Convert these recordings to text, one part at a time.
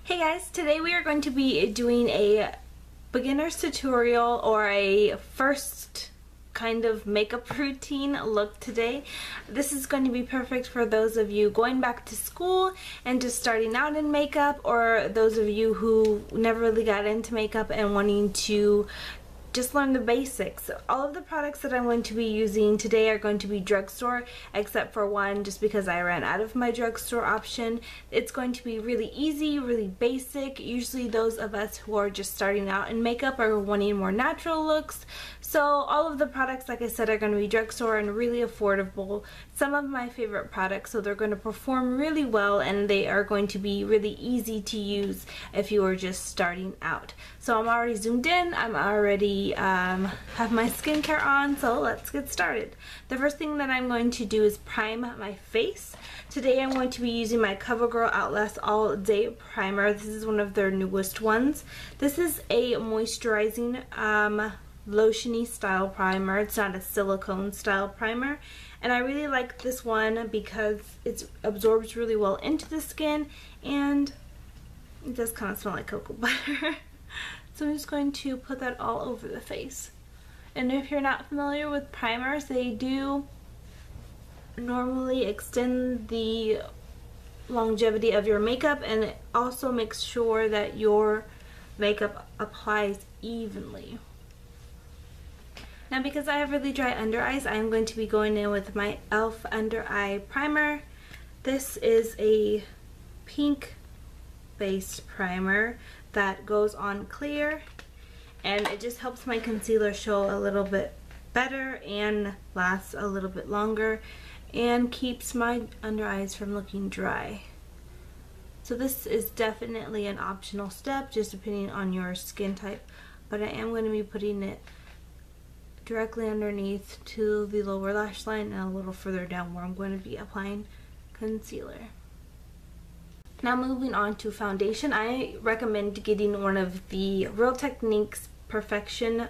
Hey guys, today we are going to be doing a beginner's tutorial or a first kind of makeup routine look today. This is going to be perfect for those of you going back to school and just starting out in makeup, or those of you who never really got into makeup and wanting to just learn the basics. All of the products that I'm going to be using today are going to be drugstore, except for one, just because I ran out of my drugstore option. It's going to be really easy, really basic. Usually those of us who are just starting out in makeup are wanting more natural looks. So all of the products, like I said, are going to be drugstore and really affordable. Some of my favorite products, so they're going to perform really well and they are going to be really easy to use if you are just starting out. So I'm already zoomed in, I'm already have my skincare on, so let's get started. The first thing that I'm going to do is prime my face. Today I'm going to be using my CoverGirl Outlast All Day Primer. This is one of their newest ones. This is a moisturizing lotiony style primer. It's not a silicone style primer, and I really like this one because it absorbs really well into the skin and it does kind of smell like cocoa butter. So I'm just going to put that all over the face. And if you're not familiar with primers, they do normally extend the longevity of your makeup, and it also makes sure that your makeup applies evenly. Now, because I have really dry under eyes, I'm going to be going in with my e.l.f. Under Eye Primer. This is a pink based primer that goes on clear, and it just helps my concealer show a little bit better and lasts a little bit longer and keeps my under eyes from looking dry. So this is definitely an optional step, just depending on your skin type, but I am going to be putting it directly underneath to the lower lash line and a little further down where I'm going to be applying concealer. Now moving on to foundation, I recommend getting one of the Real Techniques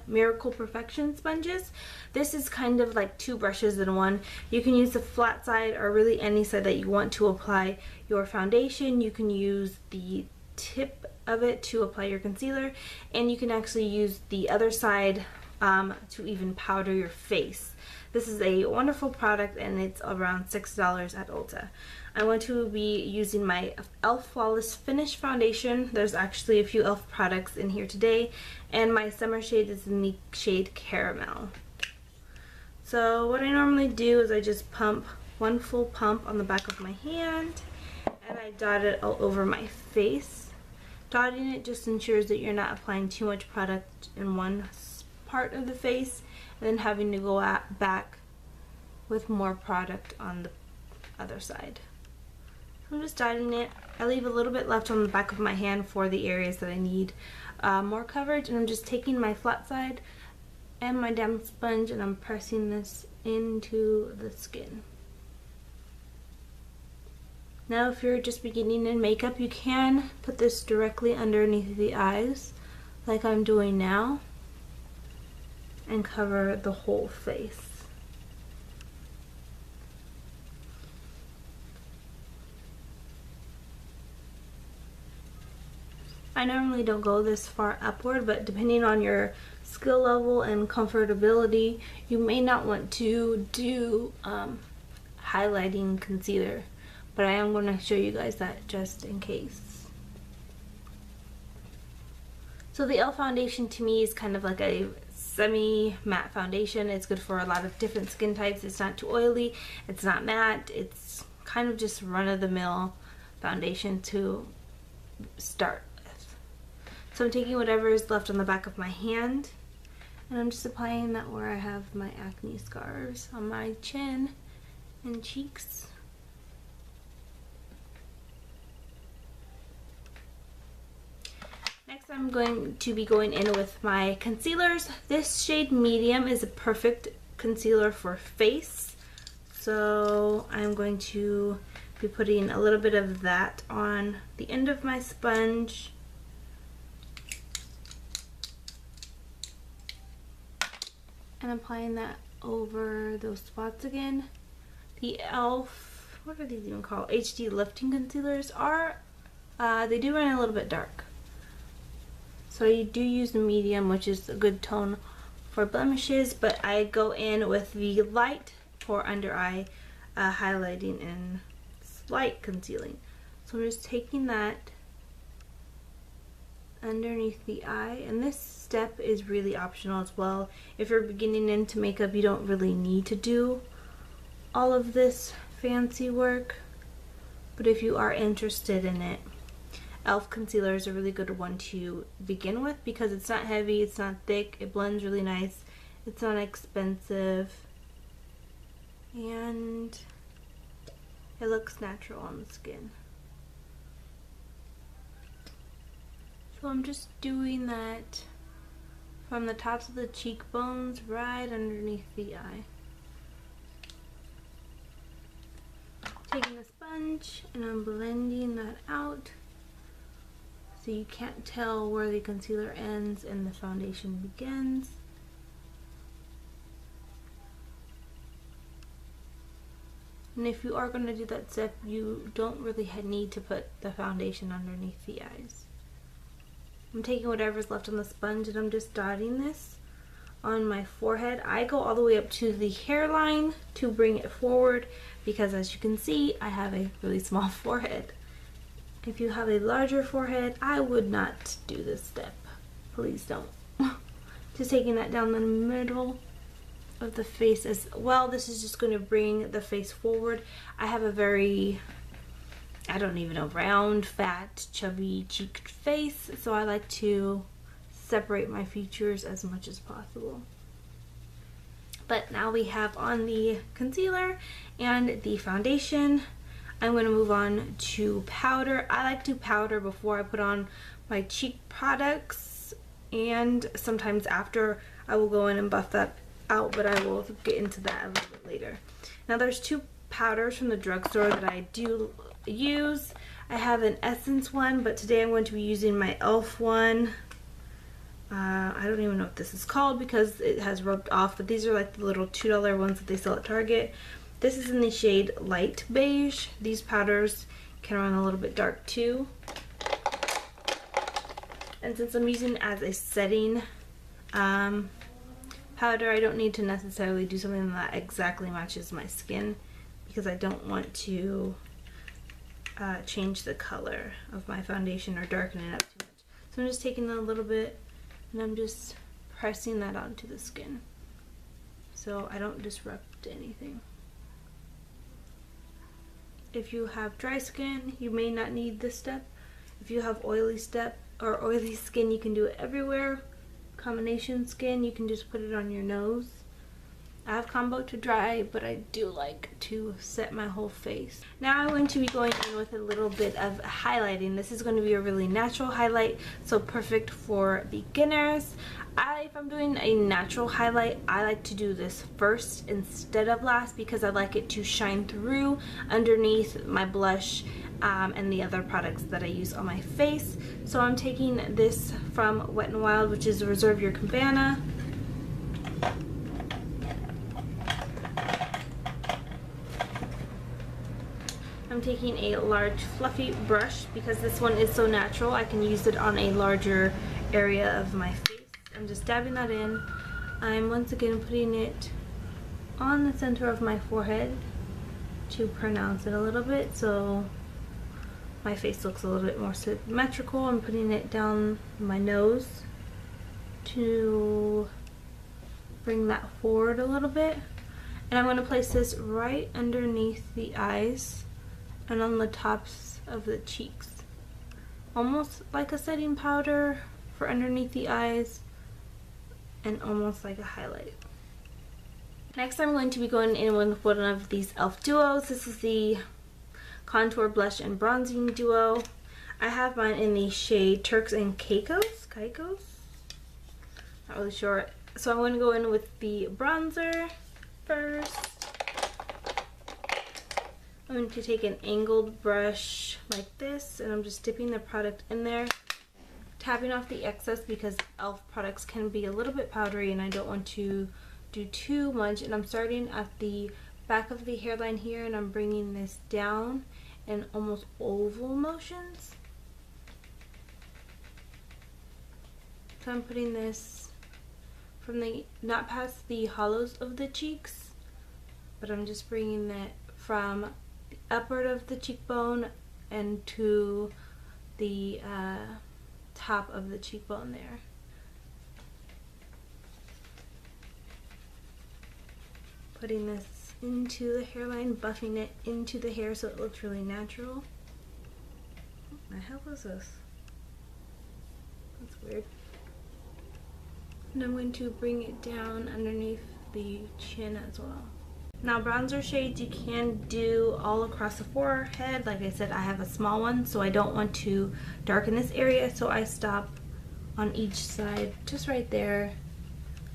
Miracle Perfection sponges. This is kind of like two brushes in one. You can use the flat side or really any side that you want to apply your foundation. You can use the tip of it to apply your concealer, and you can actually use the other side to even powder your face. This is a wonderful product and it's around $6 at Ulta. I'm going to be using my e.l.f. Flawless Finish Foundation. There's actually a few e.l.f. products in here today, and my summer shade is in the shade Caramel. So what I normally do is I just pump one full pump on the back of my hand and I dot it all over my face. Dotting it just ensures that you're not applying too much product in one part of the face and then having to go back with more product on the other side. I'm just dotting it. I leave a little bit left on the back of my hand for the areas that I need more coverage, and I'm just taking my flat side and my damp sponge and I'm pressing this into the skin. Now if you're just beginning in makeup, you can put this directly underneath the eyes like I'm doing now and cover the whole face. I normally don't go this far upward, but depending on your skill level and comfortability, you may not want to do highlighting concealer, but I am going to show you guys that just in case. So the e.l.f. foundation to me is kind of like a semi-matte foundation. It's good for a lot of different skin types. It's not too oily, it's not matte, it's kind of just run-of-the-mill foundation to start with. So I'm taking whatever is left on the back of my hand and I'm just applying that where I have my acne scars on my chin and cheeks. Next I'm going to be going in with my concealers. This shade Medium is a perfect concealer for face. So I'm going to be putting a little bit of that on the end of my sponge. And applying that over those spots again. The e.l.f., what are these even called? HD lifting concealers are They do run a little bit dark. So I do use the medium, which is a good tone for blemishes, but I go in with the light for under eye highlighting and slight concealing. So I'm just taking that underneath the eye, and this step is really optional as well. If you're beginning into makeup, you don't really need to do all of this fancy work, but if you are interested in it, e.l.f. concealer is a really good one to begin with because it's not heavy, it's not thick, it blends really nice, it's not expensive, and it looks natural on the skin. So I'm just doing that from the tops of the cheekbones right underneath the eye. Taking a sponge and I'm blending that out so you can't tell where the concealer ends and the foundation begins. And if you are going to do that step, you don't really need to put the foundation underneath the eyes. I'm taking whatever's left on the sponge and I'm just dotting this on my forehead. I go all the way up to the hairline to bring it forward because, as you can see, I have a really small forehead. If you have a larger forehead, I would not do this step. Please don't. Just taking that down the middle of the face as well. This is just going to bring the face forward. I have a very, I don't even know, round, fat, chubby cheeked face, so I like to separate my features as much as possible. But now we have on the concealer and the foundation. I'm going to move on to powder. I like to powder before I put on my cheek products, and sometimes after I will go in and buff that out, but I will get into that a little bit later. Now there's two powders from the drugstore that I do use. I have an Essence one, but today I'm going to be using my e.l.f. one. I don't even know what this is called because it has rubbed off, but these are like the little $2 ones that they sell at Target. This is in the shade Light Beige. These powders can run a little bit dark too. And since I'm using it as a setting powder, I don't need to necessarily do something that exactly matches my skin because I don't want to change the color of my foundation or darken it up too much. So I'm just taking a little bit and I'm just pressing that onto the skin so I don't disrupt anything. If you have dry skin, you may not need this step. If you have oily skin, you can do it everywhere. Combination skin, you can just put it on your nose. I have combo to dry, but I do like to set my whole face. Now I'm going to be going in with a little bit of highlighting. This is going to be a really natural highlight, so perfect for beginners. If I'm doing a natural highlight, I like to do this first instead of last because I like it to shine through underneath my blush and the other products that I use on my face. So I'm taking this from Wet n Wild, which is Reserve Your Cabana. I'm taking a large fluffy brush because this one is so natural. I can use it on a larger area of my face. I'm just dabbing that in. I'm once again putting it on the center of my forehead to pronounce it a little bit so my face looks a little bit more symmetrical. I'm putting it down my nose to bring that forward a little bit. And I'm going to place this right underneath the eyes and on the tops of the cheeks. Almost like a setting powder for underneath the eyes and almost like a highlight. Next I'm going to be going in with one of these e.l.f. duos. This is the Contour Blush and Bronzing Duo. I have mine in the shade Turks and Caicos? Not really sure. So I'm going to go in with the bronzer first. I'm going to take an angled brush like this and I'm just dipping the product in there, tapping off the excess because e.l.f. products can be a little bit powdery and I don't want to do too much. And I'm starting at the back of the hairline here and I'm bringing this down in almost oval motions So I'm putting this from the, not past the hollows of the cheeks, but I'm just bringing it from the upward of the cheekbone and to the top of the cheekbone there. Putting this into the hairline, buffing it into the hair so it looks really natural. What the hell is this? That's weird. And I'm going to bring it down underneath the chin as well. Now bronzer shades you can do all across the forehead. Like I said, I have a small one, so I don't want to darken this area, so I stop on each side, just right there.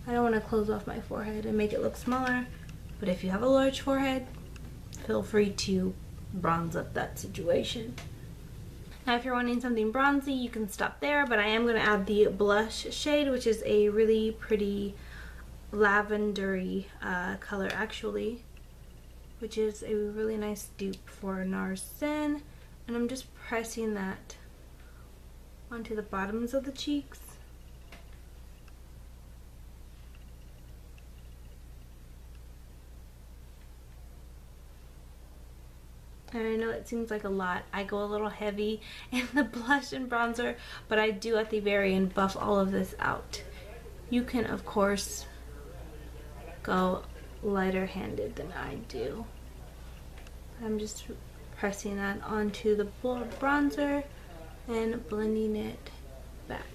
I don't want to close off my forehead and make it look smaller, but if you have a large forehead, feel free to bronze up that situation. Now if you're wanting something bronzy, you can stop there, but I am going to add the blush shade, which is a really pretty lavendery color actually, which is a really nice dupe for NARS Zen, and I'm just pressing that onto the bottoms of the cheeks. And I know it seems like a lot. I go a little heavy in the blush and bronzer, but I do at the very end buff all of this out. You can, of course, go lighter handed than I do. I'm just pressing that onto the bronzer and blending it back.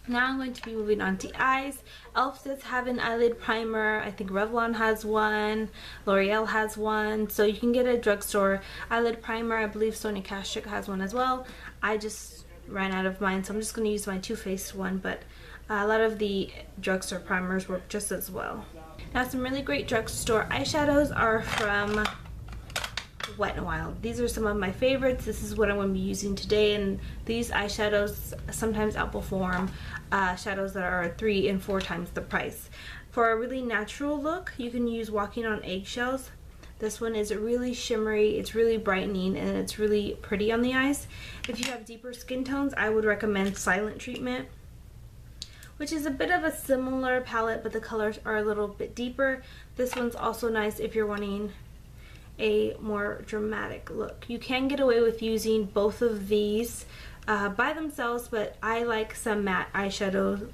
Now I'm going to be moving on to eyes. e.l.f. does have an eyelid primer. I think Revlon has one. L'Oreal has one. So you can get a drugstore eyelid primer. I believe Sonia Kashuk has one as well. I just ran out of mine, so I'm just going to use my Too Faced one. But a lot of the drugstore primers work just as well. Now some really great drugstore eyeshadows are from Wet n Wild. These are some of my favorites. This is what I'm going to be using today, and these eyeshadows sometimes outperform shadows that are 3 and 4 times the price. For a really natural look, you can use Walking on Eggshells. This one is really shimmery, it's really brightening, and it's really pretty on the eyes. If you have deeper skin tones, I would recommend Silent Treatment, which is a bit of a similar palette, but the colors are a little bit deeper. This one's also nice if you're wanting a more dramatic look. You can get away with using both of these by themselves, but I like some matte eyeshadows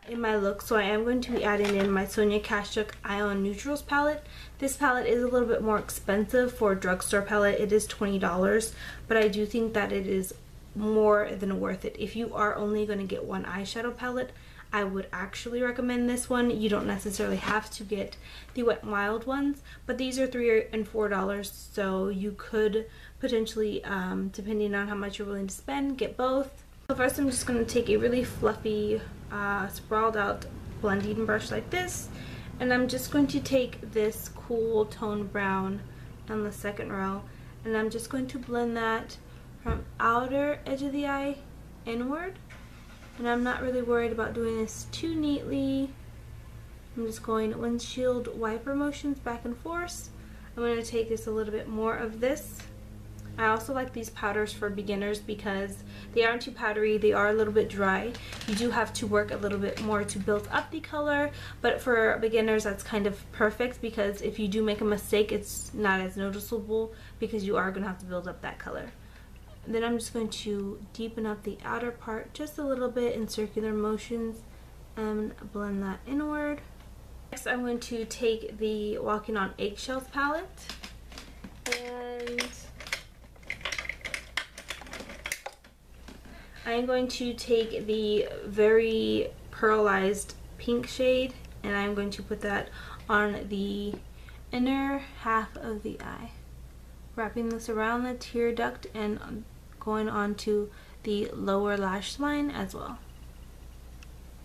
in my look, so I am going to be adding in my Sonia Kashuk Eye on Neutrals palette. This palette is a little bit more expensive for a drugstore palette. It is $20, but I do think that it is more than worth it. If you are only going to get one eyeshadow palette, I would actually recommend this one. You don't necessarily have to get the Wet n Wild ones, but these are $3 and $4, so you could potentially, depending on how much you're willing to spend, get both. So first I'm just going to take a really fluffy, sprawled out blending brush like this, and I'm just going to take this cool tone brown on the second row, and I'm just going to blend that from outer edge of the eye inward. And I'm not really worried about doing this too neatly. I'm just going windshield wiper motions back and forth. I'm going to take just a little bit more of this. I also like these powders for beginners because they aren't too powdery, they are a little bit dry. You do have to work a little bit more to build up the color, but for beginners that's kind of perfect because if you do make a mistake, it's not as noticeable because you are going to have to build up that color. Then I'm just going to deepen up the outer part just a little bit in circular motions and blend that inward. Next I'm going to take the Walking on Eggshells palette, and I'm going to take the very pearlized pink shade, and I'm going to put that on the inner half of the eye, wrapping this around the tear duct and going on to the lower lash line as well.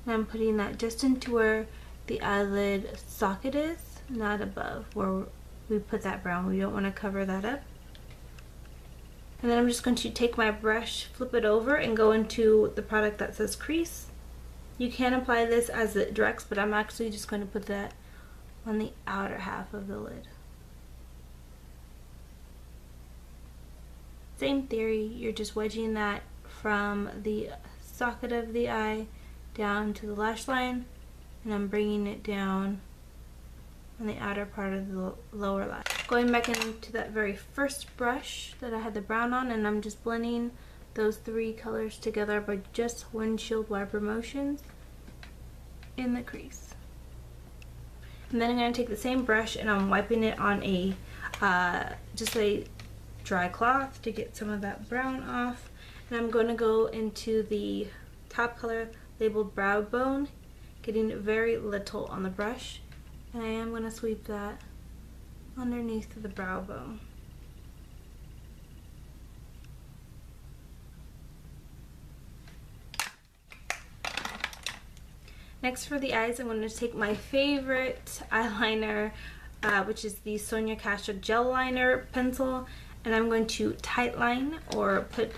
And I'm putting that just into where the eyelid socket is, not above where we put that brown. We don't want to cover that up. And then I'm just going to take my brush, flip it over, and go into the product that says crease. You can apply this as it directs, but I'm actually just going to put that on the outer half of the lid. Same theory, you're just wedging that from the socket of the eye down to the lash line, and I'm bringing it down on the outer part of the lower lash. Going back into that very first brush that I had the brown on, and I'm just blending those three colors together by just windshield wiper motions in the crease. And then I'm going to take the same brush and I'm wiping it on a just a dry cloth to get some of that brown off. And I'm going to go into the top color labeled Brow Bone, getting very little on the brush, and I am going to sweep that underneath the brow bone. Next for the eyes, I'm going to take my favorite eyeliner, which is the Sonia Kashuk Gel Liner pencil, and I'm going to tightline or put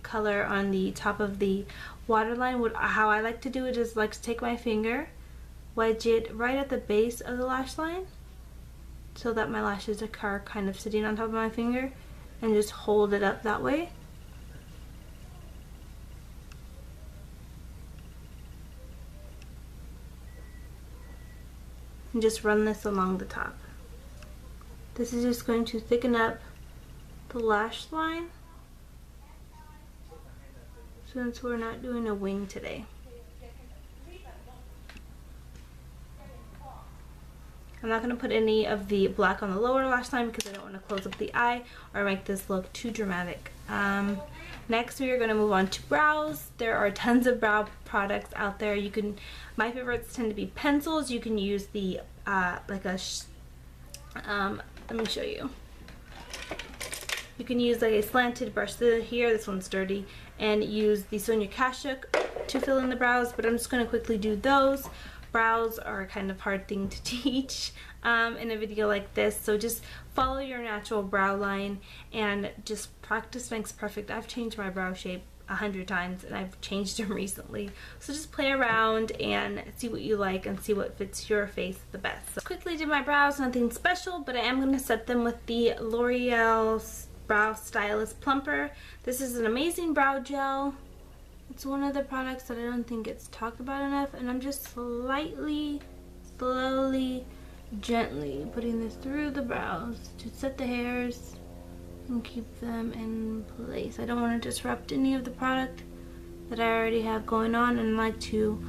color on the top of the waterline. How I like to do it is like to take my finger, wedge it right at the base of the lash line so that my lashes are kind of sitting on top of my finger, and just hold it up that way. And just run this along the top. This is just going to thicken up the lash line since we're not doing a wing today. I'm not going to put any of the black on the lower lash line because I don't want to close up the eye or make this look too dramatic. Next we are going to move on to brows. There are tons of brow products out there. My favorites tend to be pencils. You can use the let me show you. You can use like a slanted brush here, this one's dirty, and use the Sonia Kashuk to fill in the brows, but I'm just going to quickly do those. Brows are a kind of hard thing to teach in a video like this, so just follow your natural brow line and just practice makes perfect. I've changed my brow shape 100 times and I've changed them recently, so just play around and see what you like and see what fits your face the best. So quickly did my brows, nothing special, but I am going to set them with the L'Oreal Brow Stylist Plumper. This is an amazing brow gel. It's one of the products that I don't think gets talked about enough, and I'm just slowly, gently putting this through the brows to set the hairs and keep them in place. I don't want to disrupt any of the product that I already have going on, and I like to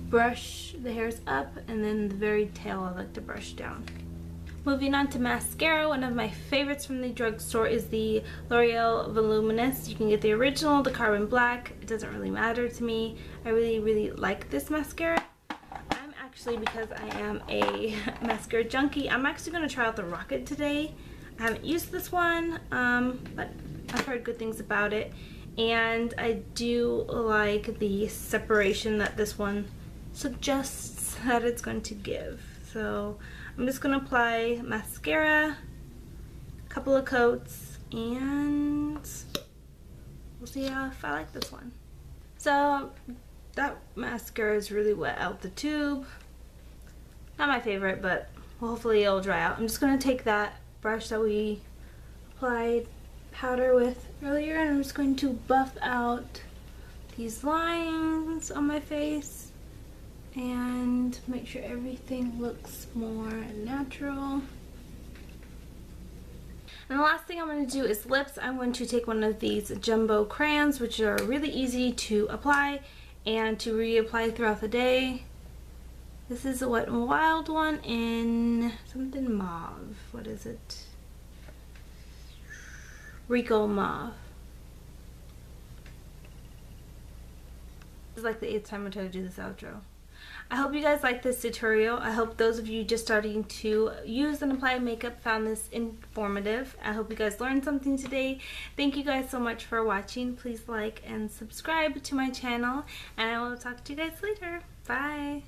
brush the hairs up, and then the very tail I like to brush down. Moving on to mascara, one of my favorites from the drugstore is the L'Oreal Voluminous. You can get the original, the carbon black. It doesn't really matter to me. I really like this mascara. I'm actually, because I am a mascara junkie, I'm actually going to try out the Rocket today. I haven't used this one, but I've heard good things about it. And I do like the separation that this one suggests that it's going to give. So I'm just going to apply mascara, a couple of coats, and we'll see if I like this one. So that mascara is really wet out the tube. Not my favorite, but hopefully it'll dry out. I'm just going to take that brush that we applied powder with earlier, and I'm just going to buff out these lines on my face and make sure everything looks more natural. And the last thing I'm going to do is lips. I'm going to take one of these jumbo crayons, which are really easy to apply and to reapply throughout the day. This is a Wet n Wild one in something mauve. What is it? Rico Mauve. This is like the 8th time I try to do this outro. I hope you guys liked this tutorial. I hope those of you just starting to use and apply makeup found this informative. I hope you guys learned something today. Thank you guys so much for watching. Please like and subscribe to my channel, and I will talk to you guys later. Bye!